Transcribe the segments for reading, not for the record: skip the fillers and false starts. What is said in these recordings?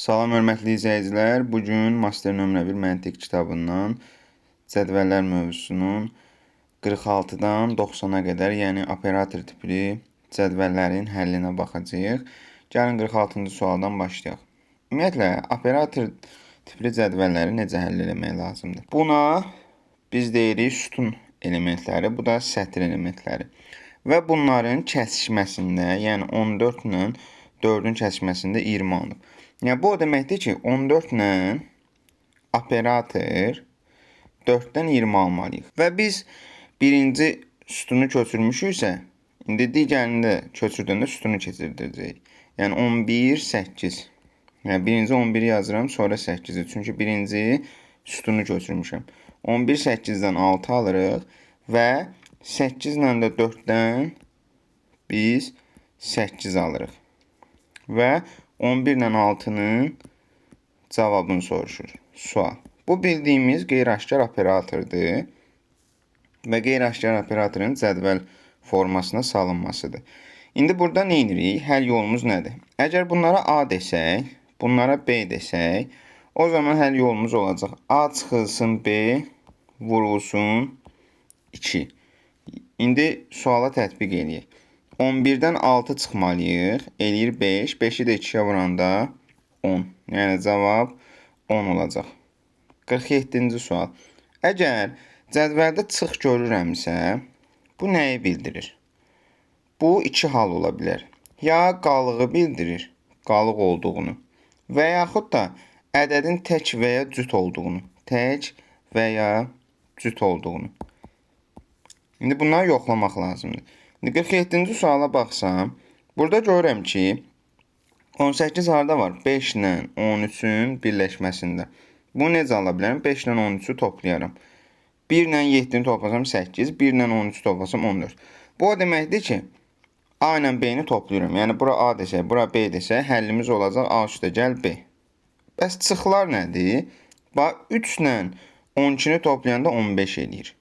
Salam hörmətli izləyicilər. Bu gün master nömrə 1 məntiq kitabından cədvəllər mövzusunun 46-dan 90-a qədər, yəni operator tipli cədvəllərin həllinə baxacağıq. Gəlin 46-cı sualdan başlayaq. Ümumiyyətlə, operator tipli cədvəlləri necə həll etmək lazımdır? Buna biz deyirik sütun elementləri, bu da sətr elementləri. Və bunların kəsişməsində, yəni 14 ilə 4-ün kəsişməsində 20 alınıb. Yəni, bu o deməkdir ki, 14 ilə operator 4-dən 20 almalıyıq. Və biz birinci sütunu köçürmüşüksə, indi digərini də köçürdəndə sütunu keçirdirəcəyik. Yəni, 11, 8. Yəni, birinci 11-i yazıram, sonra 8-i. Çünki birinci sütunu köçürmüşəm. 11, 8-dən 6 alırıq və 8 ilə də 4-dən biz 8 alırıq. Və 11 ilə 6-nın cavabını soruşur. Sual. Bu bildiyimiz qeyri-aşkar operatordur və qeyri-aşkar operatorun cədvəl formasına salınmasıdır. İndi burada nə edirik? Həll yolumuz nədir? Əgər bunlara A desək, bunlara B desək, o zaman həll yolumuz olacaq. A çıxılsın B vurulsun 2. İndi suala tətbiq edək. 11-dən 6 çıxmalıyıq, eləyir 5. 5-i də 2-yə vuranda 10. Yəni, cavab 10 olacaq. 47-ci sual. Əgər cədvəldə çıx görürəmsə, bu nəyi bildirir? Bu iki hal ola bilər. Ya qalığı bildirir, qalıq olduğunu və yaxud da ədədin tək və ya cüt olduğunu. Tək və ya cüt olduğunu. İndi bunları yoxlamaq lazımdır. 47-ci suala baxsam, burada görürəm ki, 18 harada var? 5 ilə 13-ün birləşməsində. Bunu necə ala bilərəm? 5 ilə 13-ü toplayaram. 1 ilə 7-ni toplasam 8, 1 ilə 13-ü toplasam 14. Bu o deməkdir ki, A ilə B-ni toplayıram. Yəni, bura A desək, bura B desək, həllimiz olacaq A üstə gəl B. Bəs çıxlar nədir? Bax, 3 ilə 12-ni toplayanda 15 eləyir.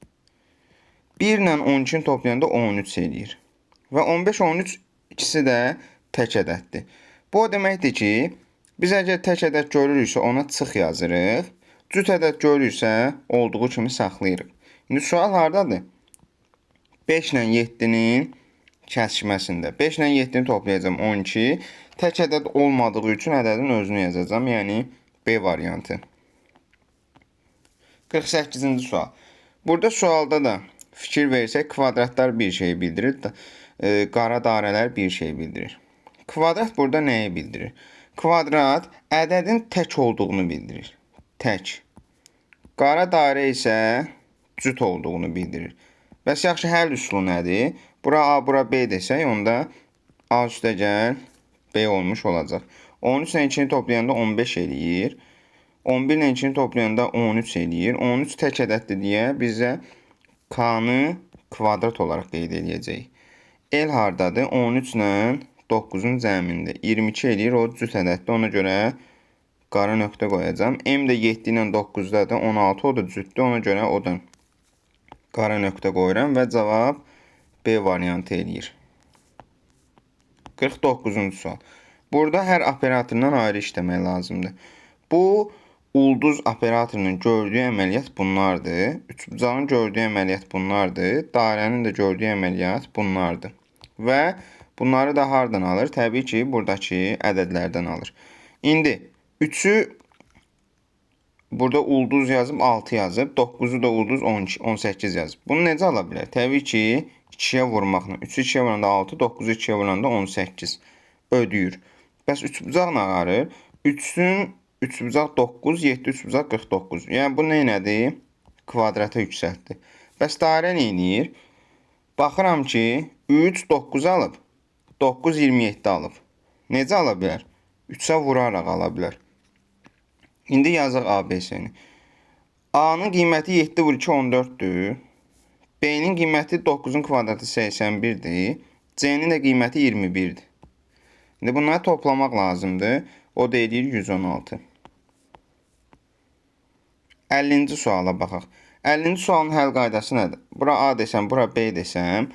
1 ilə 12-ni toplayanda 13 eləyir. Və 15, 13 ikisi də tək ədəddir. Bu o deməkdir ki, biz əgər tək ədəd görürüksə ona çıx yazırıq, cüt ədəd görürüksə olduğu kimi saxlayırıq. İndi sual haradadır? 5 ilə 7-nin kəsişməsində. 5 ilə 7-ni toplayacağım 12. Tək ədəd olmadığı üçün ədədin özünü yazacağam, yəni B variantı. 48-ci sual. Burada sualda da fikir versək, kvadratlar bir şey bildirir, qara dairələr bir şey bildirir. Kvadrat burada nəyi bildirir? Kvadrat ədədin tək olduğunu bildirir. Tək. Qara dairə isə cüt olduğunu bildirir. Bəs yaxşı həll üsulu nədir? Bura A, bura B desək, onda A üstə gəl B olmuş olacaq. 13 ilə 2-ni toplayanda 15 eləyir. 11 ilə 2-ni toplayanda 13 eləyir. 13 tək ədəddir deyə bizə K-nı kvadrat olaraq qeyd edəcəyik. El hardadır? 13 ilə 9-un cəmində. 22 eləyir, o cüt ədəddir. Ona görə qara nöqtə qoyacağam. M də 7 ilə 9-dadır. 16, o da cütdür. Ona görə o da qara nöqtə qoyuram və cavab B variantı eləyir. 49-cu sual. Burada hər operatordan ayrı işləmək lazımdır. Bu, ulduz operatorunun gördüyü əməliyyat bunlardır. Üçbucağın gördüyü əməliyyat bunlardır. Dairənin də gördüyü əməliyyat bunlardır. Və bunları da hardan alır? Təbii ki, buradakı ədədlərdən alır. İndi 3-ü burada ulduz yazıb 6 yazıb. 9-u da ulduz 12, 18 yazıb. Bunu necə ala bilər? Təbii ki, 2-yə vurmaqla. 3-ü 2-yə vuranda 6, 9-u 2-yə vuranda 18 ödəyir. Bəs üçbucaq nə qarır? 3-ün üçbucaq 9, 7 üçbucaq 49. Yəni, bu nədir? Kvadrata yüksəltdir. Bəs dairə nə edir? Baxıram ki, 3, 9 alıb, 9, 27 alıb. Necə ala bilər? 3-ə vuraraq ala bilər. İndi yazıq ABC-ni. A-nın qiyməti 7 vur 2, 14-dür. B-nin qiyməti 9-un kvadratı 81-dir. C-nin də qiyməti 21-dir. İndi bunları toplamaq lazımdır. O da edir 116. 50-ci suala baxaq. 50-ci sualın həll qaydası nədir? Bura A desəm, bura B desəm,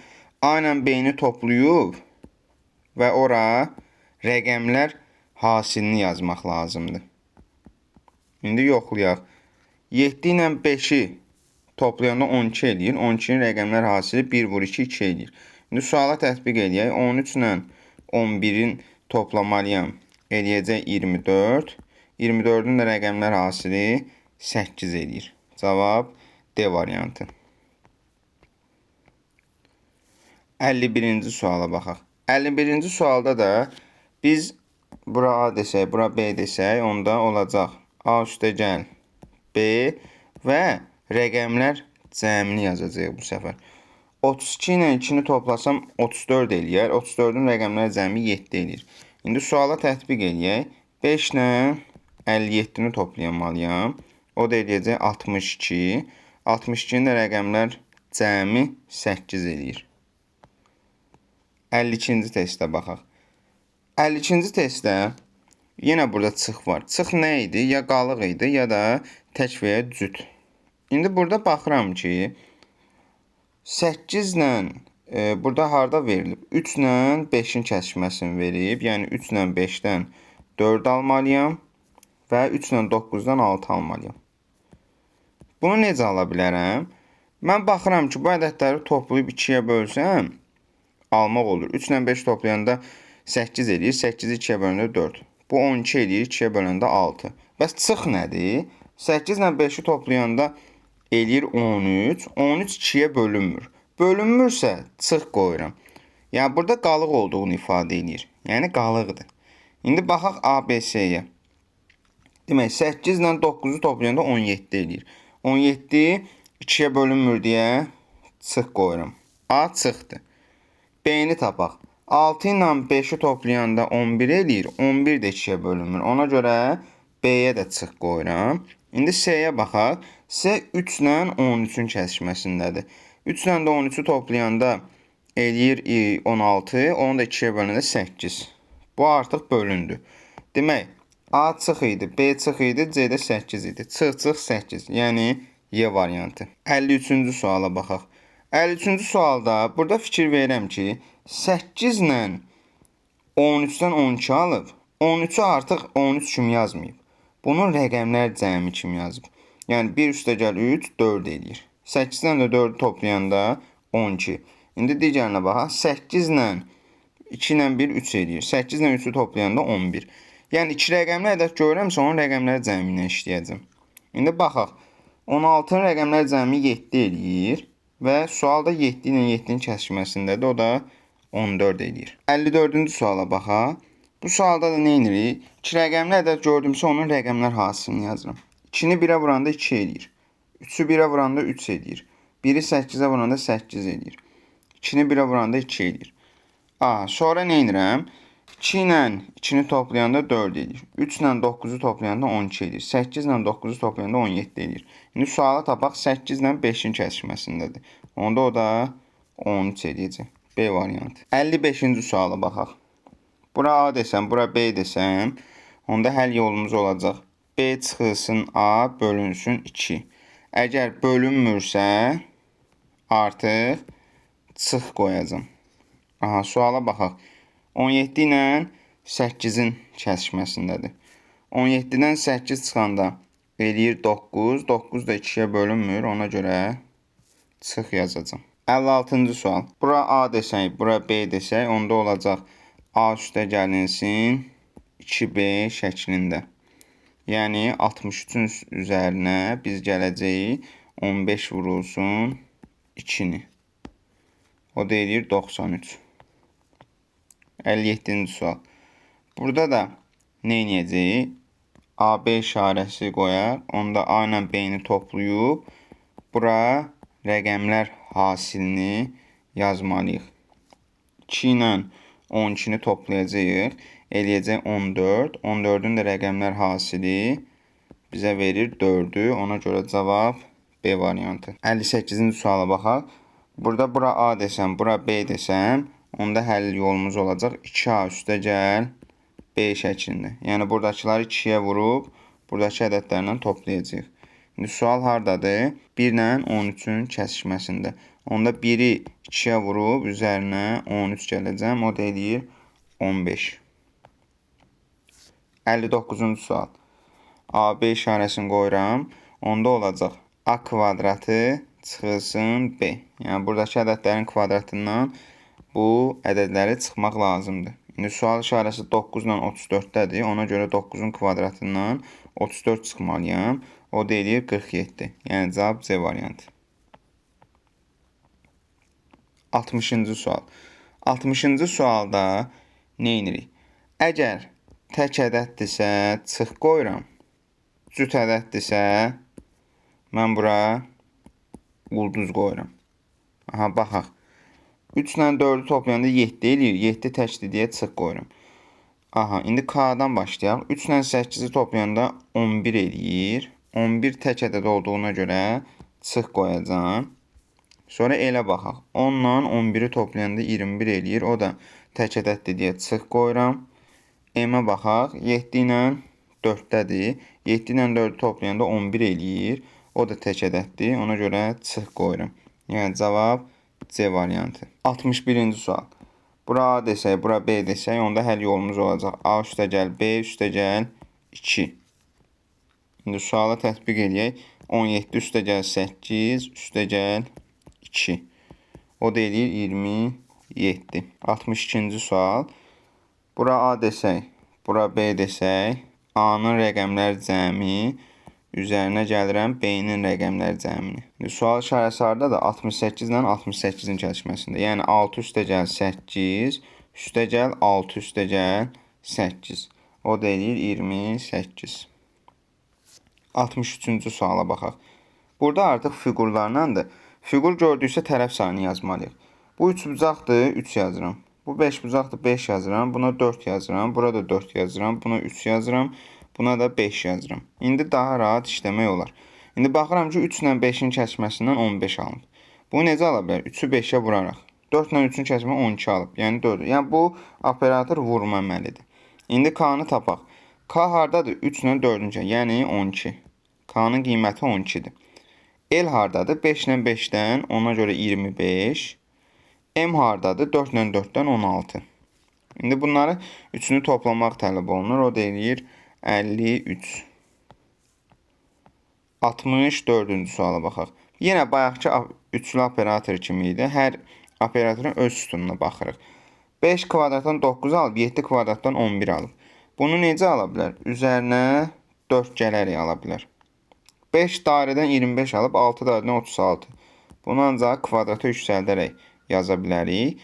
A ilə B-ni toplayıb və ora rəqəmlər hasilini yazmaq lazımdır. İndi yoxlayaq. 7 ilə 5-i toplayanda 12 eləyir. 12-nin rəqəmlər hasili 1 vur 2, 2 eləyir. İndi suala tətbiq eləyək. 13 ilə 11-in toplamalıyam. Eləyəcək 24. 24-ün də rəqəmlər hasili 8 eləyir. Cavab D variantı. 51-ci suala baxaq. 51-ci sualda da biz bura A desək, bura B desək, onda olacaq A üstəgəl B və rəqəmlər cəmini yazacağıq bu səfər. 32 ilə 2-ni toplasam 34 eləyər. 34-ün rəqəmlər cəmi 7 eləyir. İndi suala tətbiq eləyək. 5 ilə 57-ni toplayamalıyam. O da eləyəcək 62. 62-nin də rəqəmlər cəmi 8 eləyir. 52-ci testə baxaq. 52-ci testdə yenə burada çıx var. Çıx nə idi? Ya qalıq idi, ya da tək və ya cüt. İndi burada baxıram ki, 8 ilə burada harda verilib? 3 ilə 5-in kəsişməsini verib. Yəni 3 ilə 5-dən 4 almalıyam və 3 ilə 9-dan 6 almalıyam. Bunu necə ala bilərəm? Mən baxıram ki, bu ədədləri toplayıb 2-yə bölsəm, almaq olur. 3 ilə 5 toplayanda 8 eləyir. 8-i 2-yə böləndə 4. Bu 12 eləyir. 2-yə böləndə 6. Bəs çıx nədir? 8 ilə 5-i toplayanda eləyir 13. 13 2-yə bölünmür. Bölünmürsə çıx qoyuram. Yəni burada qalıq olduğunu ifadə edir. Yəni qalıqdır. İndi baxaq ABC-yə. Demək 8 ilə 9-u toplayanda 17 eləyir. 17 2-yə bölünmür deyə çıx qoyuram. A çıxdı. B-ni tapaq. 6 ilə 5-i toplayanda 11 eləyir. 11 də 2-yə bölünmür. Ona görə B-yə də çıx qoyuram. İndi C-yə baxaq. C 3 ilə 13-ün kəsişməsindədir. 3 ilə də 13-ü toplayanda eləyir 16. Onu da 2-yə bölündə 8. Bu artıq bölündü. Demək, A çıx idi, B çıx idi, C də 8 idi. Çıx 8. Yəni Y variantı. 53-cü suala baxaq. 53-cü sualda burada fikir verirəm ki, 8 ilə 13-dən 12 alıb, 13-ü artıq 13 kimi yazmayıb. Bunun rəqəmlər cəmi kimi yazıb. Yəni 1 üstəgəl 3, 4 eləyir. 8-dən də 4-ü toplayanda 12. İndi digərinə baxaq. 8 ilə 2 ilə 1, 3 eləyir. 8 ilə 3-ü toplayanda 11. Yəni 2 rəqəmli ədəd görürəmsə, onun rəqəmlər cəmi ilə işləyəcəm. İndi baxaq. 16-nın rəqəmlər cəmi 7 eləyir. Və sualda 7 ilə 7-nin kəsişməsindədir. O da 14 eləyir. 54-cü suala baxaq. Bu sualda da nə edirik? 2 rəqəmli ədəd gördümsə, onun rəqəmlər hasilini yazıram. 2-ni 1-ə vuranda 2 eləyir. 3-ü 1-ə vuranda 3 eləyir. 1-i 8-ə vuranda 8 eləyir. 2-ni 1-ə vuranda 2 eləyir. Sonra nə edirəm? 2 ilə 2-ni toplayanda 4 eləyir. 3 ilə 9-u toplayanda 12 eləyir. 8 ilə 9-u toplayanda 17 eləyir. İndi suala tapaq 8 ilə 5-in kəsişməsindədir. Onda o da 13 eləyəcək. B variantı. 55-ci suala baxaq. Bura A desəm, bura B desəm, onda həll yolumuz olacaq. B çıxılsın A, bölünsün 2. Əgər bölünmürsə, artıq çıx qoyacam. Suala baxaq. 17 ilə 8-in kəsişməsindədir. 17-dən 8 çıxanda eləyir 9. 9 da 2-yə bölünmür. Ona görə çıx yazacam. 56-cı sual. Bura A desək, bura B desək, onda olacaq A üstə gəlinsin 2B şəklində. Yəni 63-ün üzərinə biz gələcəyik 15 vurulsun 2-ni. O da eləyir 93. 57-ci sual. Burada da nə edəcəyik? AB işarəsi qoyaq. Onda A ilə B-ni toplayıb bura rəqəmlər hasilini yazmalıyıq. 2 ilə 12-ni toplayacağıq. Eləyəcək 14. 14-ün də rəqəmlər hasili bizə verir 4-ü. Ona görə cavab B variantı. 58-ci suala baxaq. Burada bura A desəm, bura B desəm, onda həll yolumuz olacaq 2A üstə gəl B şəklində. Yəni buradakıları 2-yə vurub, buradakı ədədlərlə toplayacağıq. İndi sual hardadır? 1 ilə 13-ün kəsişməsində. Onda 1-i 2-yə vurub, üzərinə 13 gələcəm. O da eləyir 15. 59-cu sual. AB işarəsini qoyuram. Onda olacaq A kvadratı çıxılsın B. Yəni buradakı ədədlərin kvadratından bu ədədləri çıxmaq lazımdır. İndi sual işarəsi 9 ilə 34-dədir. Ona görə 9-un kvadratından 34 çıxmalıyam. O da eləyir 47. Yəni cavab C variantı. 60-cı sual. 60-cı sualda nə edirik? Əgər tək ədəddirsə çıx qoyuram. Cüt ədəddirsə mən bura ulduz qoyuram. Aha, baxaq. 3 ilə 4-ü toplayanda 7 eləyir. 7 təkdir deyə çıx qoyuram. Aha, indi K-dan başlayaq. 3 ilə 8-i toplayanda 11 eləyir. 11 tək ədəd olduğuna görə çıx qoyacağım. Sonra elə baxaq. 10 ilə 11-i toplayanda 21 eləyir. O da tək ədəddir deyə çıx qoyuram. M-ə baxaq. 7 ilə 4-dədir. 7 ilə 4-ü toplayanda 11 eləyir. O da tək ədəddir. Ona görə çıx qoyuram. Yəni cavab C variantı. 61-ci sual. Bura A desək, bura B desək, onda həll yolumuz olacaq. A üstəgəl B üstəgəl 2. İndi suala tətbiq edək. 17 üstəgəl 8 üstəgəl 2. O da eləyir 27. 62-ci sual. Bura A desək, bura B desək, A-nın rəqəmlər cəmi üzərinə gəlirəm B-nin rəqəmlər cəmini. Sual işarəsi harada da 68 ilə 68-in kəsişməsində. Yəni 6 üstəgəl 8 üstəgəl 6 üstəgəl 8. O da eləyir 28. 63-cü suala baxaq. Burada artıq fiqurlarlandır. Fiqur gördüksə tərəf sayını yazmalıyıq. Bu 3 bucaqdır, 3 yazıram. Bu 5 bucaqdır, 5 yazıram. Buna 4 yazıram. Burada 4 yazıram. Buna 3 yazıram. Buna da 5 yazıram. İndi daha rahat işləmək olar. İndi baxıram ki, 3 ilə 5-in kəsməsindən 15 alınıb. Bu necə ala bilər? 3-ü 5-ə vuraraq. 4 ilə 3-ün kəsməsindən 12 alıb. Yəni 4. Yəni bu operator vurma əməlidir. İndi K-nı tapaq. K hardadır? 3 ilə 4-ün kəsməsindən. Yəni 12. K-nın qiyməti 12-dir. L hardadır? 5 ilə 5-dən, ona görə 25. M hardadır? 4 ilə 4-dən 16. İndi bunları üçünü toplamaq tələb olunur. O da eləyir 53. 64-cü suala baxaq. Yenə bayaqki üçlü operator kimi idi. Hər operatorun öz sütununa baxırıq. 5 kvadratdan 9 alıb, 7 kvadratdan 11 alıb. Bunu necə ala bilər? Üzərinə 4 gələrək ala bilər. 5 dairədən 25 alıb, 6 dairədən 36. Bunu ancaq kvadrata yüksəldərək yaza bilərik.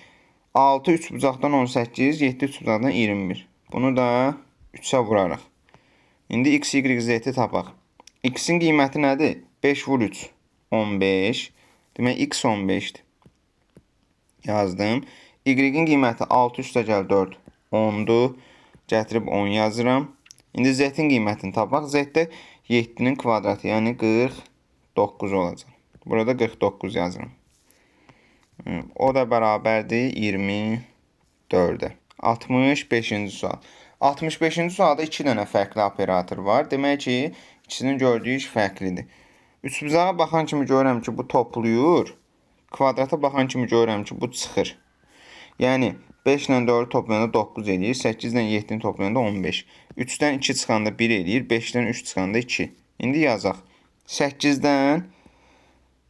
6 3 bucaqdan 18, 7 3 bucaqdan 21. Bunu da 3-ə vuraraq. İndi x, y, z-i tapaq. X-in qiyməti nədir? 5 vur 3, 15. Demək, x 15-dir. Yazdım. Y-in qiyməti 6 üstəgəl 4, 10-dur. Gətirib 10 yazıram. İndi z-in qiymətini tapaq. Z-də 7-nin kvadratı, yəni 49 olacaq. Burada 49 yazıram. O da bərabərdir 24-ə. 65-ci sual. 65-ci sualda 2 dənə fərqli operator var. Demək ki, ikisinin gördüyü iş fərqlidir. Üçbucağa baxan kimi görürəm ki, bu toplayır. Kvadrata baxan kimi görürəm ki, bu çıxır. Yəni 5 ilə 4-ü toplayanda 9 eləyir. 8 ilə 7-ni toplayanda 15. 3-dən 2 çıxanda 1 eləyir. 5-dən 3 çıxanda 2. İndi yazaq. 8-dən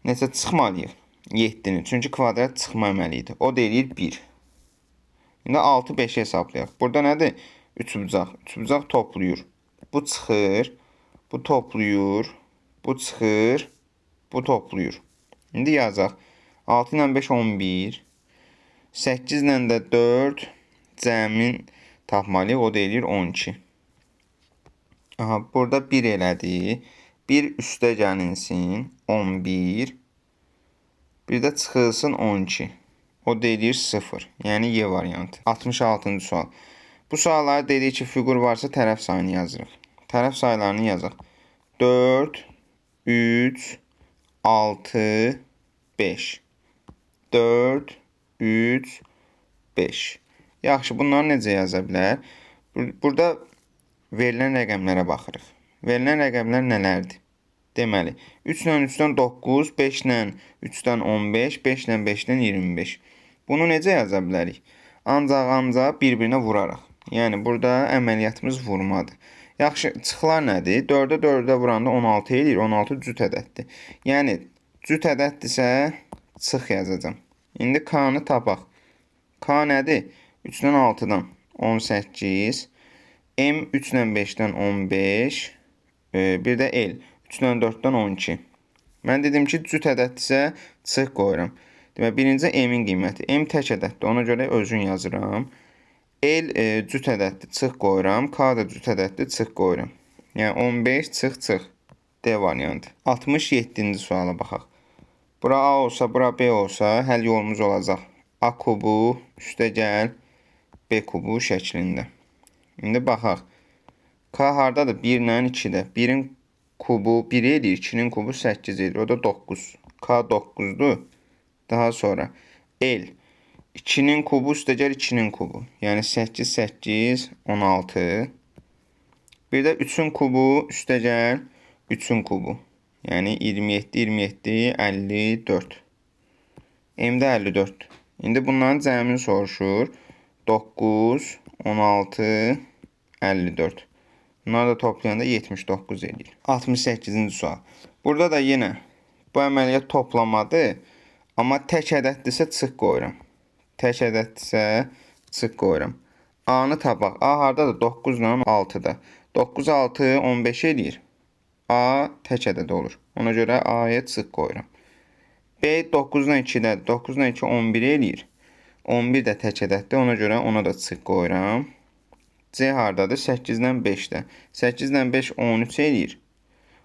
necə çıxmalıyıq? 7-ni. Çünki kvadrat çıxma əməlidir. O da eləyir 1. İndi 6 5-i hesablayaq. Burada nədir? 3 bucaq. 3 bucaq toplayır. Bu çıxır. Bu toplayır. Bu çıxır. Bu toplayır. İndi yazaq. 6 ilə 5 11. 8 ilə də 4 cəmin tapmalıyıq. O da eləyir 12. Aha, burada 1 elədi. 1 üstə gəlinsin 11. Bir də çıxılsın 12. O da eləyir 0. Yəni Y variantı. 66-cı sual. Bu sualları dedik ki, fiqur varsa tərəf sayını yazırıq. Tərəf saylarını yazaq. 4, 3, 6, 5. 4, 3, 5. Yaxşı, bunları necə yaza bilər? Burada verilən rəqəmlərə baxırıq. Verilən rəqəmlər nələrdir? Deməli, 3 ilə 3-dən 9, 5 ilə 3-dən 15, 5 ilə 5-dən 25. Bunu necə yaza bilərik? Ancaq bir-birinə vuraraq. Yəni burada əməliyyatımız vurmadır. Yaxşı, çıxlar nədir? 4-ə 4-ə vuranda 16 eləyir. 16 cüt ədəddir. Yəni cüt ədəddirsə çıx yazacağam. İndi K-nı tapaq. K nədir? 3-dən 6-dan 18. M 3-dən 5-dən 15. Bir də L 3-dən 4-dən 12. Mən dedim ki, cüt ədəddirsə çıx qoyuram. Demək, birinci M-in qiyməti. M tək ədəddir. Ona görə özün yazıram. L cüt ədəddir. Çıx qoyuram. K da cüt ədəddir. Çıx qoyuram. Yəni 15 çıx. D variantı. 67-ci suala baxaq. Bura A olsa, bura B olsa həll yolumuz olacaq. A kubu üstəgəl B kubu şəklində. İndi baxaq. K hardadır? 1 ilə 2-də. 1-in kubu 1 edir, 2-nin kubu 8 edir. O da 9. K 9-dur. Daha sonra L 2-nin kubu üstəgəl 2-nin kubu. Yəni 8, 8, 16. Bir də 3-ün kubu üstəgəl 3-ün kubu. Yəni 27, 27, 54. M-də 54. İndi bunların cəmini soruşur. 9, 16, 54. Bunları da toplayanda 79 edir. 68-ci sual. Burada da yenə bu əməliyyat toplamadır. Amma tək ədəddirsə çıx qoyuram. Tək ədəddirsə çıx qoyuram. A-nı tapaq. A hardadır? 9 ilə 6-da. 9, 6, 15 edir. A tək ədəd olur. Ona görə A-ya çıx qoyuram. B 9 ilə 2-dədir. 9 ilə 2, 11 edir. 11 də tək ədəddir. Ona görə ona da çıx qoyuram. C hardadır? 8 ilə 5-də. 8 ilə 5, 13 edir.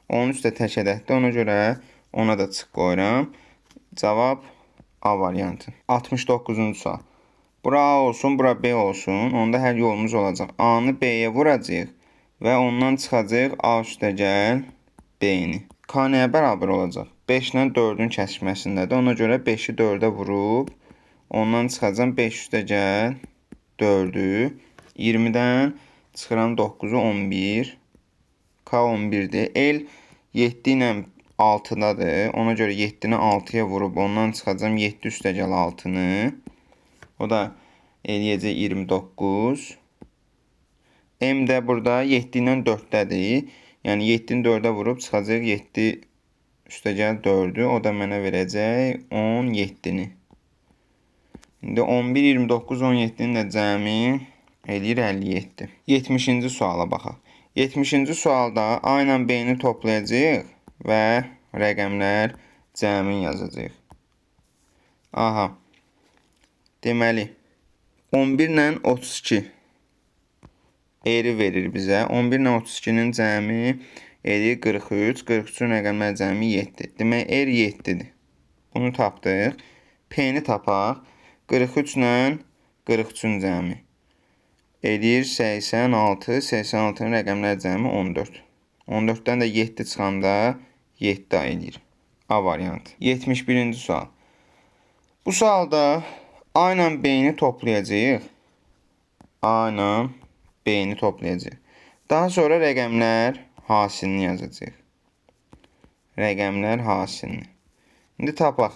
13 də tək ədəddir. Ona görə ona da çıx qoyuram. Cavab A variantı. 69-cu sual. Bura A olsun, bura B olsun. Onda hər yolumuz olacaq. A-nı B-yə vuracaq və ondan çıxacaq A üstəgəl B-ni. K nəyə bərabər olacaq? 5 ilə 4-ün kəsişməsindədir. Ona görə 5-i 4-ə vurub ondan çıxacaq 5 üstəgəl 4-ü. 20-dən çıxıram 9-u 11. K 11-dir. L 7 ilə 6-dadır. Ona görə 7-ni 6-ya vurub ondan çıxacam 7 üstəgəl 6-nı. O da eləyəcək 29. M də burada 7 ilə 4-dədir. Yəni 7-ni 4-ə vurub çıxacaq 7 üstəgəl 4-ü. O da mənə verəcək 17-ni. İndi 11, 29, 17-nin də cəmi eləyir 57. 70-ci suala baxaq. 70-ci sualda A ilə B-ni toplayacaq və rəqəmlər cəmin yazacaq. Aha. Deməli 11 ilə 32 eri verir bizə. 11 ilə 32-nin cəmi eləyir 43. 43-ün rəqəmlər cəmi 7. Demək er 7-dir. Bunu tapdıq. P-ni tapaq. 43 ilə 43-ün cəmi eləyir 86. 86-nın rəqəmlər cəmi 14. 14-dən də 7 çıxanda 7 eləyir. A variantı. 71-ci sual. Bu sualda A ilə B-ni toplayacağıq. A ilə B-ni toplayacağıq. Daha sonra rəqəmlər hasilini yazacağıq. Rəqəmlər hasilini. İndi tapaq.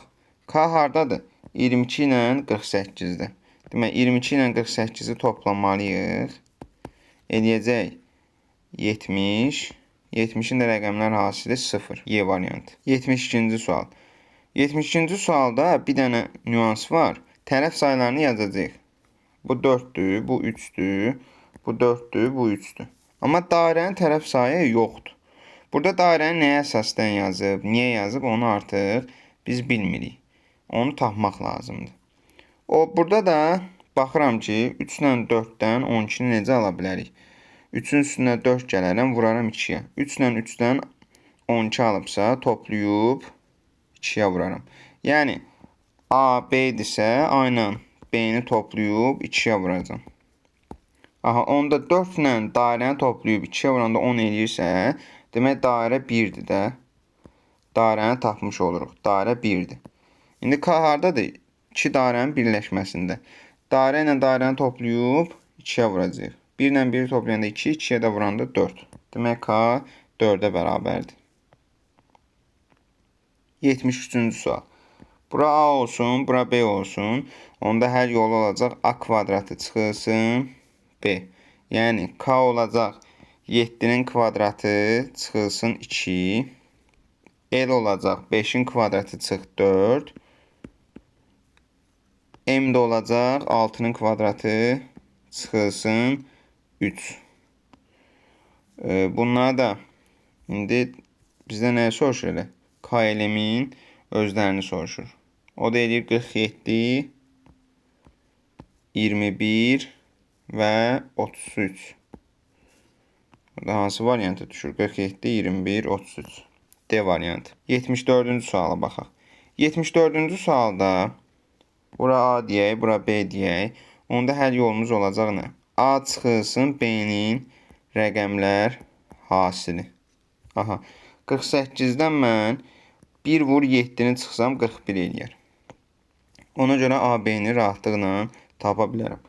K hardadır? 22 ilə 48-də. Demək, 22 ilə 48-i toplamalıyıq. Eləyəcək 70. 70-in də rəqəmlər hasili 0. Y variantı. 72-ci sual. 72-ci sualda bir dənə nüans var. Tərəf saylarını yazacaq. Bu 4-dür, bu 3-dür, bu 4-dür, bu 3-dür. Amma dairənin tərəf sayı yoxdur. Burada dairəni nəyə əsasən yazıb, niyə yazıb, onu artıq biz bilmirik. Onu tapmaq lazımdır. Burada da baxıram ki, 3 ilə 4-dən 12-ni necə ala bilərik? 3-ün üstünə 4 gələrəm, vuraram 2-yə. 3 ilə 3-dən 12 alıbsa, toplayıb 2-yə vuraram. Yəni, A, B-dirsə, A ilə B-ni toplayıb 2-yə vuracam. Aha, onda 4 ilə dairəni toplayıb 2-yə vuranda 10 eləyirsə, demək dairə 1-dir də. Dairəni tapmış oluruq. Dairə 1-dir. İndi K hardadır? 2 dairənin birləşməsində. Dairə ilə dairəni toplayıb 2-yə vuracaq. 1 ilə 1-i toplayanda 2, 2-yə də vuranda 4. Demək K 4-ə bərabərdir. 73-cü sual. Bura A olsun, bura B olsun. Onda hər yolu olacaq A kvadratı çıxılsın B. Yəni k olacaq 7-nin kvadratı çıxılsın 2. L olacaq 5-in kvadratı çıx 4. M də olacaq 6-nın kvadratı çıxılsın 3. Bunlar da indi bizdə nəyə soruşur elə? K elemin özlərini soruşur. O da edir 47, 21 və 33. Burada hansı variantı düşür? 47, 21, 33. D variantı. 74-cü suala baxaq. 74-cü sualda bura A deyək, bura B deyək. Onda həll yolumuz olacaq nə? A çıxılsın B-nin rəqəmlər hasili. Aha. 48-dən mən 1 vur 7-ni çıxsam 41 eləyər. Ona görə AB-ni rahatlıqla tapa bilərəm.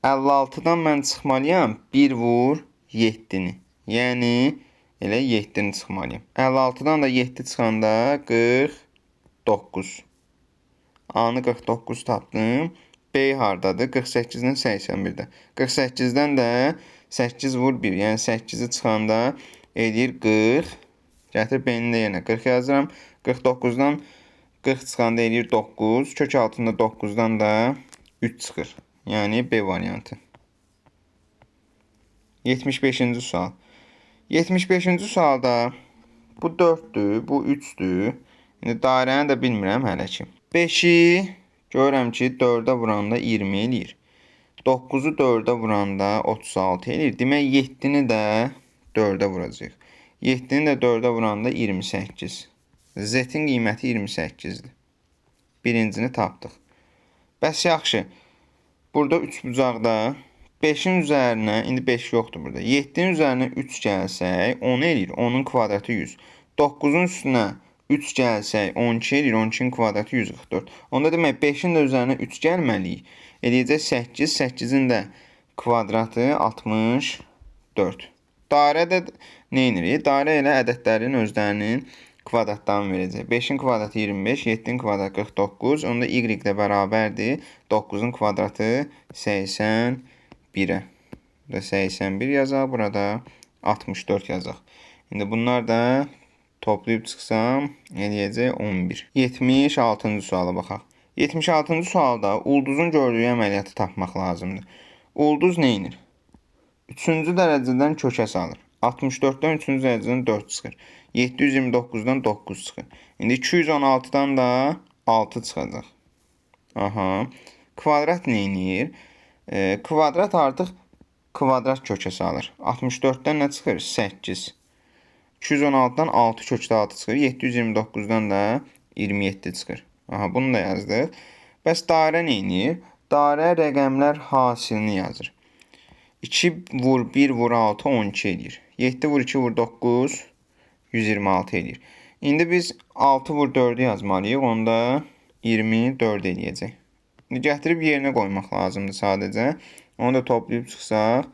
56-dan mən çıxmalıyam 1 vur 7-ni. Yəni elə 7-ni çıxmalıyam. 56-dan da 7 çıxanda 49. A-nı 49 tapdım. B hardadır? 48-dən 81-də. 48-dən də 8 vur 1. Yəni 8-i çıxanda edir 40. Gətir B-ni də yenə 40 yazıram. 49-dan 40 çıxanda edir 9. Kök altında 9-dan da 3 çıxır. Yəni B variantı. 75-ci sual. 75-ci sualda bu 4-dür, bu 3-dür. İndi dairəni də bilmirəm hələ ki. 5-i görürəm ki, 4-ə vuranda 20 eləyir. 9-u 4-ə vuranda 36 eləyir. Demək 7-ni də 4-ə vuracaq. 7-ni də 4-ə vuranda 28. Z-in qiyməti 28-dir. Birincini tapdıq. Bəs yaxşı. Burada 3 bucaqda 5-in üzərinə, indi 5 yoxdur burada. 7-nin üzərinə 3 gəlsək, 10 eləyir. 10-un kvadratı 100. 9-un üstünə 3 gəlsək, 12 eləyir. 12-nin kvadratı 144. Onda demək 5-in də üzərinə 3 gəlməliyik. Eləyəcək 8. 8-in də kvadratı 64. Dairədə nə edirik? Dairə elə ədədlərin özlərinin kvadratlarını verəcək. 5-in kvadratı 25, 7-in kvadratı 49. Onda y də bərabərdir. 9-un kvadratı 81-ə. Burada 81 yazaq, burada 64 yazaq. İndi bunlar da toplayıb çıxsam, eləyəcək 11. 76-cı suala baxaq. 76-cı sualda ulduzun gördüyü əməliyyatı tapmaq lazımdır. Ulduz nə edir? 3-cü dərəcədən kökə salır. 64-dən 3-cü dərəcədən 4 çıxır. 729-dan 9 çıxır. İndi 216-dan da 6 çıxacaq. Aha. Kvadrat nə edir? Kvadrat artıq kvadrat kökə salır. 64-dən nə çıxır? 8. 216-dan 6 kökdə 6 çıxır. 729-dan da 27 çıxır. Aha, bunu da yazdıq. Bəs dairə nə edir? Dairə rəqəmlər hasilini yazır. 2 vur 1 vur 6 12 edir. 7 vur 2 vur 9 126 edir. İndi biz 6 vur 4'ü yazmalıyıq. Onda 24 eləyəcək. İndi gətirib yerinə qoymaq lazımdır sadəcə. Onu da toplayıb çıxsaq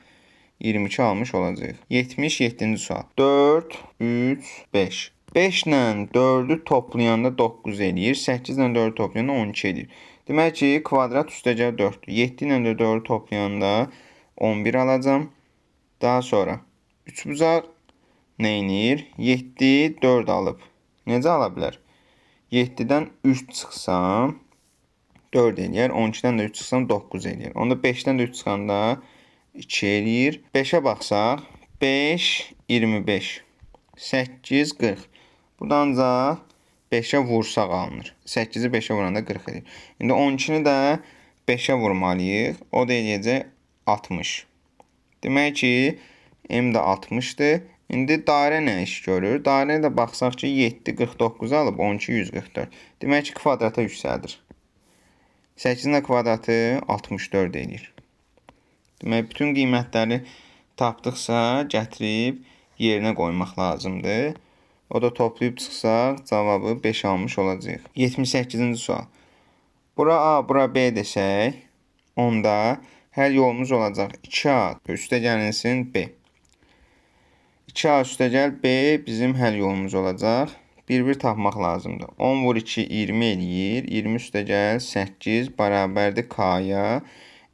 22 almış olacaq. 77-ci sual. 4, 3, 5. 5 ilə 4'ü toplayanda 9 eləyir. 8 ilə 4'ü toplayanda 12 eləyir. Demək ki, kvadrat üstəcəl 4'dür. 7 ilə də 4'ü toplayanda 11 alacam. Daha sonra 3 bucaq nə edir? 7, 4 alıb. Necə ala bilər? 7-dən 3 çıxsam 4 eləyər. 12-dən də 3 çıxsam 9 eləyər. Onda 5-dən də 3 çıxanda 2 eləyir. 5-ə baxsaq 5, 25. 8, 40. Buradan ancaq 5'ə vursaq alınır. 8-i 5'ə vuranda 40 edir. İndi 12-ni də 5'ə vurmalıyıq. O da eləyəcək 60. Demək ki, M də 60'dır. İndi dairə nə iş görür? Dairəyə də baxsaq ki, 7, 49 alıb 12, 144. Demək ki, kvadrata yüksəldir. 8-in də kvadratı 64 eləyir. Demək, bütün qiymətləri tapdıqsa, gətirib yerinə qoymaq lazımdır. O da toplayıb çıxsaq, cavabı 5 almış olacaq. 78-ci sual. Bura A, bura B desək, onda həll yolumuz olacaq 2A üstəgəlinsin B. 2A üstəgəl B bizim həll yolumuz olacaq. Bir-bir tapmaq lazımdır. 10 vur 2, 20 eləyir. 20 üstəgəl 8 bərabərdir K-ya.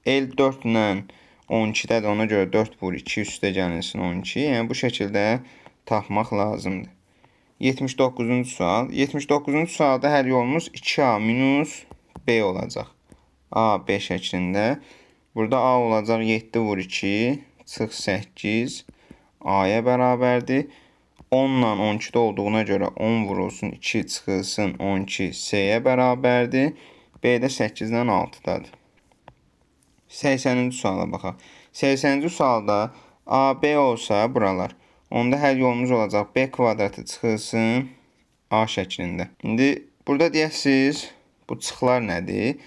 L 4 ilə 12-də də ona görə 4 vur 2 üstə gəlinsin 12. Yəni bu şəkildə tapmaq lazımdır. 79-cu sual. 79-cu sualda həll yolumuz 2A minus B olacaq. A, B şəklində. Burada A olacaq 7 vur 2 çıx 8 A-ya bərabərdir. 10 ilə 12-də olduğuna görə 10 vurulsun 2 çıxılsın 12 S-yə bərabərdir. B də 8-dən 6-dadır. 80-ci suala baxaq. 80-ci sualda A, B olsa buralar. Onda həll yolumuz olacaq B kvadratı çıxılsın A şəklində. İndi burada deyəsiniz bu çıxlar nədir?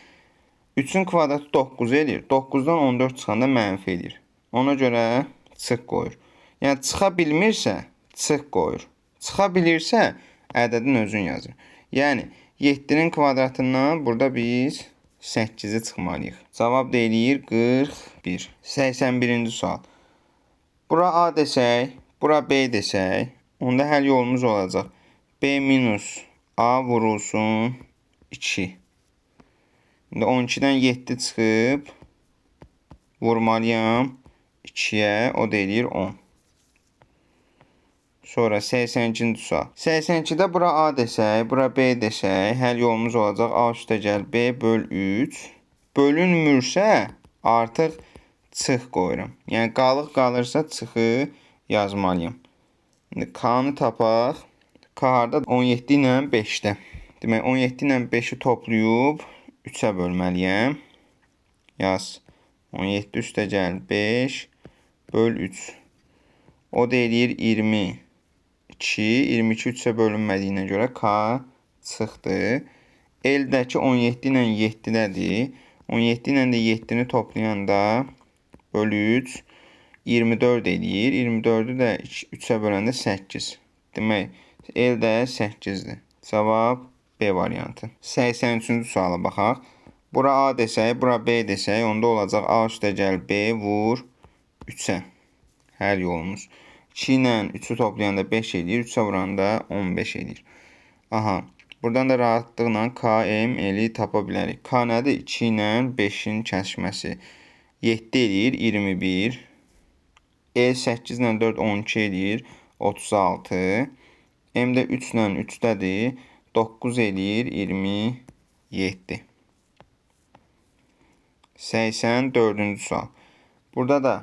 3-ün kvadratı 9 eləyir. 9-dan 14 çıxanda mənfi eləyir. Ona görə çıx qoyur. Yəni çıxa bilmirsə çıx qoyur. Çıxa bilirsə ədədin özün yazır. Yəni 7-nin kvadratından burada biz 8-i çıxmalıyıq. Cavab deyilIr 41. 81-ci sual. Bura A desək, bura B desək, onda həll yolumuz olacaq. B minus A vurulsun 2. İndi 12-dən 7 çıxıb vurmalıyam 2-yə, o deyilIr 10. Sonra 82-ci sual. 82-də bura A desək, bura B desək, həll yolumuz olacaq A üstə gəl B böl 3. Bölünmürsə artıq çıx qoyuram. Yəni qalıq qalırsa çıxı yazmalıyam. İndi K-nı tapaq. K harda? 17 ilə 5-də. Demək 17 ilə 5-i toplayıb 3-ə bölməliyəm. Yaz. 17 üstə gəl 5 böl 3. O deyilIr 22. 22 3-ə bölünmədiyinə görə K çıxdı. Eldəki 17 ilə 7-dədir. 17 ilə də 7-ni toplayanda böl 3 24 eləyir. 24-ü də 3-ə böləndə 8. Demək, elde 8-dir. Cavab B variantı. 83-cü suala baxaq. Bura A desək, bura B desək, onda olacaq A üstə gəl B vur 3-ə. Həll yolumuz. 2 ilə 3-ü toplayanda 5 eləyir, 3-ə vuranda 15 eləyir. Aha, buradan da rahatlıqla KM eli tapa bilərik. K nədir? 2 ilə 5-in kəsməsi. 7 eləyir, 21. E 8 ilə 4, 12 eləyir, 36. M də 3 ilə 3-dədir, 9 eləyir, 27. 84-cü sual. Burada da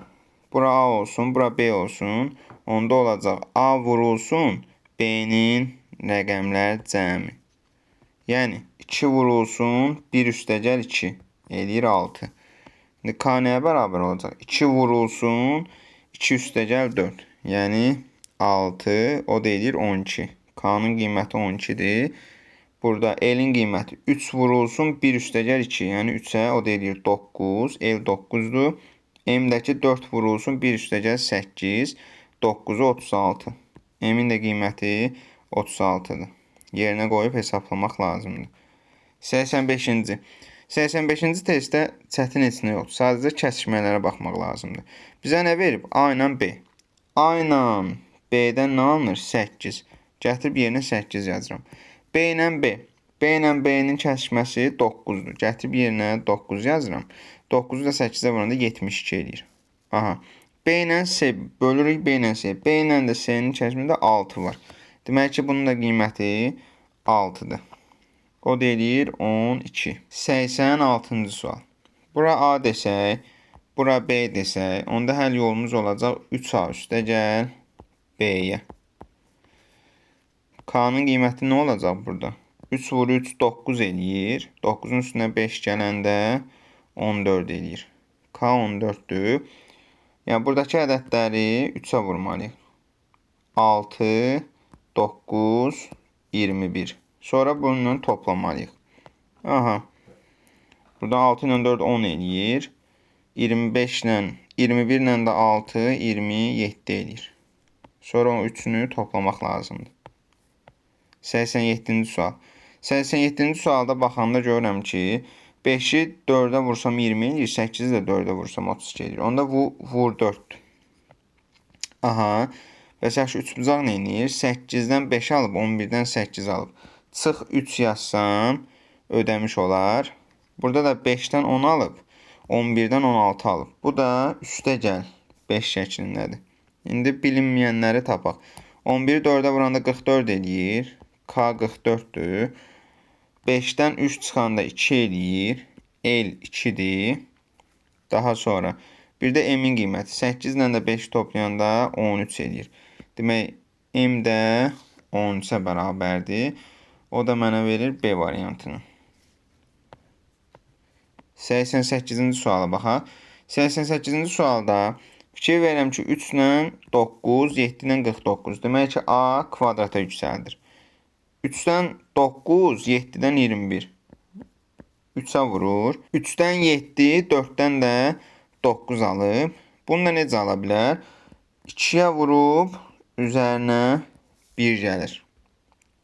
bura A olsun, bura B olsun. Onda olacaq A vurulsun B'nin rəqəmlər cəmi. Yəni 2 vurulsun 1 üstə gəl 2 eləyir 6. İndi K nəyə bərabər olacaq? 2 vurulsun 2 üstə gəl 4. Yəni 6 o deyilIr 12. K'nın qiyməti 12-dir. Burada L'in qiyməti 3 vurulsun 1 üstə gəl 2. Yəni 3-ə o deyilIr 9. L 9-dur. M'dəki 4 vurulsun 1 üstə gəl 8. 9-u 36. M'in də qiyməti 36-dır. Yerinə qoyub hesablamaq lazımdır. 85-ci. 85-ci testdə çətin heç nə yoxdur. Sadəcə kəsişmələrə baxmaq lazımdır. Bizə nə verib? A ilə B. A ilə B-dən nə alınır? 8. Gətirib yerinə 8 yazıram. B ilə B. B ilə B-nin kəsişməsi 9-dur. Gətirib yerinə 9 yazıram. 9-u da 8-ə vuranda 72 eləyir. Aha. B ilə C. Bölürük B ilə C. B ilə də C-nin kəsişməsində 6 var. Demək ki, bunun da qiyməti 6-dır. O deyilIr 12. 86-cı sual. Bura A desək, bura B desək, onda həll yolumuz olacaq 3A üstə gəl B-yə. K'nın qiyməti nə olacaq burada? 3 vur 3 9 eləyir. 9-un üstünə 5 gələndə 14 eləyir. K 14-dür. Yəni buradakı ədədləri 3-ə vurmalıyıq. 6, 9, 21. Sonra bununla toplamalıyıq. Aha. Burada 6 ilə 4 10 eləyir. 25 ilə 21 ilə də 6 27 eləyir. Sonra o üçünü toplamaq lazımdır. 87-ci sual. 87-ci sualda baxanda görürəm ki, 5-i 4-ə vursam 20 eləyir, 8-i də 4-ə vursam 32 eləyir. Onda vur 4-dür. Aha. Bəs yaxşı 3 bucaq nə eləyir? 8-dən 5 alıb, 11-dən 8 alıb. Çıx 3 yazsam ödəmiş olar. Burada da 5-dən 10 alıb, 11-dən 16 alıb. Bu da üstə gəl 5 şəklindədir. İndi bilinməyənləri tapaq. 11-i 4-ə vuranda 44 eləyir. K 44-dür. 5-dən 3 çıxanda 2 eləyir. L 2-dir. Daha sonra bir də M-in qiyməti 8 ilə də 5 toplayanda 13 eləyir. Demək, M də 13-ə bərabərdir. O da mənə verir B variantını. 88-ci suala baxaq. 88-ci sualda fikir verirəm ki, 3 ilə 9, 7 ilə 49. Demək ki, A kvadrata yüksəldir. 3-dən 9, 7-dən 21. 3-ə vurur. 3-dən 7, 4-dən də 9 alıb. Bunu da necə ala bilər? 2-yə vurub, üzərinə 1 gəlir.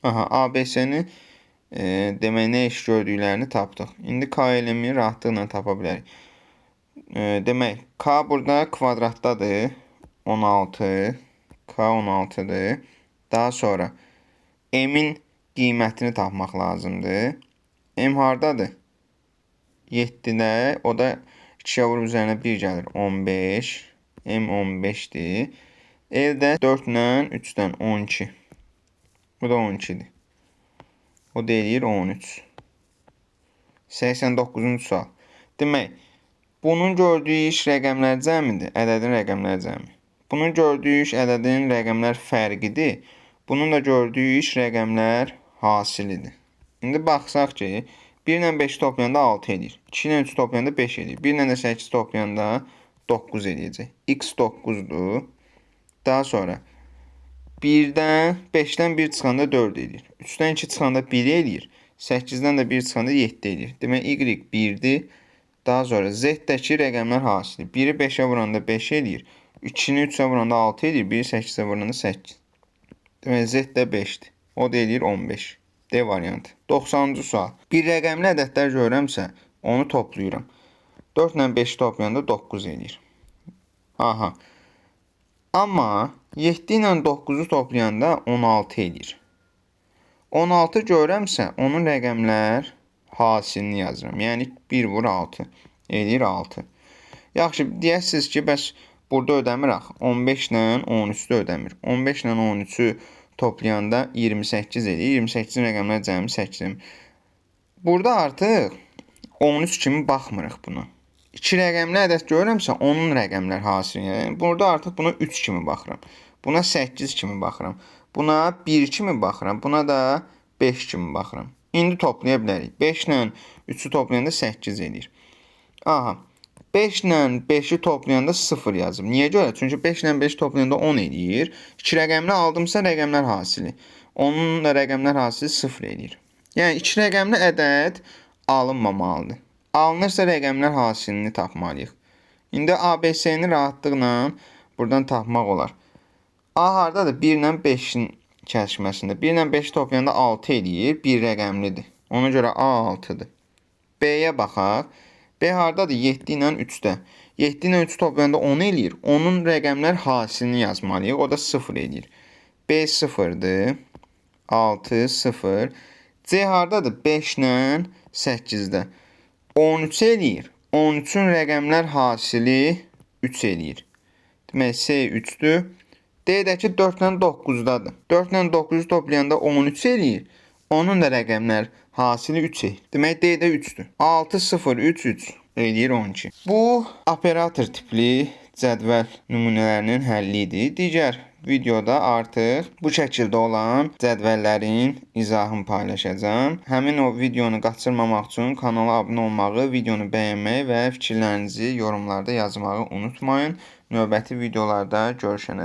Aha, ABC-ni demək, nə iş gördüklərini tapdıq. İndi K elemi rahatlıqla tapa bilərik. Demək, K burada kvadratdadır. 16. K 16-dır. Daha sonra M-in qiymətini tapmaq lazımdır. M hardadır? 7-də, o da 2-yə vurub üzərinə 1 gəlir. 15. M 15-dir. L də 4 ilə 3-dən 12. Bu da 12-dir. O da eləyir 13. 89-cu sual. Demək, bunun gördüyü iş rəqəmlər cəmidir, ədədin rəqəmlər cəmi. Bunun gördüyü iş ədədin rəqəmlər fərqidir. Bunun da gördüyü iş rəqəmlər hasilidir. İndi baxsaq ki, 1 ilə 5 toplayanda 6 eləyir. 2 ilə 3 toplayanda 5 eləyir. 1 ilə də 8 toplayanda 9 eləyəcək. X 9-dur. Daha sonra 1-dən 5-dən 1 çıxanda 4 eləyir. 3-dən 2 çıxanda 1 eləyir. 8-dən də 1 çıxanda 7 eləyir. Demək, Y 1-dir. Daha sonra Z-dəki rəqəmlər hasili. 1-i 5-ə vuranda 5 eləyir. 2-ni 3-ə vuranda 6 eləyir. 1-i 8-ə vuranda 8. Demək, Z də 5-dir. O da eləyir 15. D variantı. 90-cı sual. Bir rəqəmli ədədlər görürəmsə, onu toplayıram. 4 ilə 5 toplayanda 9 eləyir. Aha. Amma 7 ilə 9-u toplayanda 16 eləyir. 16 görürəmsə, onun rəqəmlər hasilini yazıram. Yəni 1 vur 6. Eləyir 6. Yaxşı, deyəsiniz ki, bəs burada ödəmirək. 15 ilə 13-də ödəmir. 15 ilə 13-ü toplayanda 28 eləyir. 28-in rəqəmlər cəmi 8. Burada artıq 13 kimi baxmırıq buna. 2 rəqəmli ədəd görürəmsə, onun rəqəmlər hasilini. Yəni, burada artıq buna 3 kimi baxıram. Buna 8 kimi baxıram. Buna 1 kimi baxıram. Buna da 5 kimi baxıram. İndi toplaya bilərik. 5 ilə 3-ü toplayanda 8 eləyir. Aha. 5 ilə 5-i toplayanda 0 yazım. Niyə görə? Çünki 5 ilə 5 toplayanda 10 eləyir. 2 rəqəmli aldımsa rəqəmlər hasili. Onun da rəqəmlər hasili 0 eləyir. Yəni 2 rəqəmli ədəd alınmamalıdır. Alınırsa rəqəmlər hasilini tapmalıyıq. İndi ABC-ni rahatlıqla buradan tapmaq olar. A hardadır? 1 ilə 5-in kəsişməsində. 1 ilə 5 toplayanda 6 eləyir. 1 rəqəmlidir. Ona görə A 6-dır. B-yə baxaq. B hardadır? 7 ilə 3-də. 7 ilə 3 toplayanda 10 eləyir. Onun rəqəmlər hasilini yazmalıyıq. O da 0 eləyir. B 0-dır. 6, 0. C hardadır? 5 ilə 8-də. 13 eləyir. 13-ün rəqəmlər hasili 3 eləyir. Demək, C 3-dür. D-dəki 4 ilə 9-dadır. 4 ilə 9-u toplayanda 13 eləyir. Onun da rəqəmlər hasili 3 eləyir. Demək, D-də 3-dür. 6, 0, 3, 3 eləyir 12. Bu, operator tipli cədvəl nümunələrinin həlli idi. Digər videoda artıq bu şəkildə olan cədvəllərin izahını paylaşacağam. Həmin o videonu qaçırmamaq üçün kanala abunə olmağı, videonu bəyənməyi və fikirlərinizi yorumlarda yazmağı unutmayın. Növbəti videolarda görüşənədək.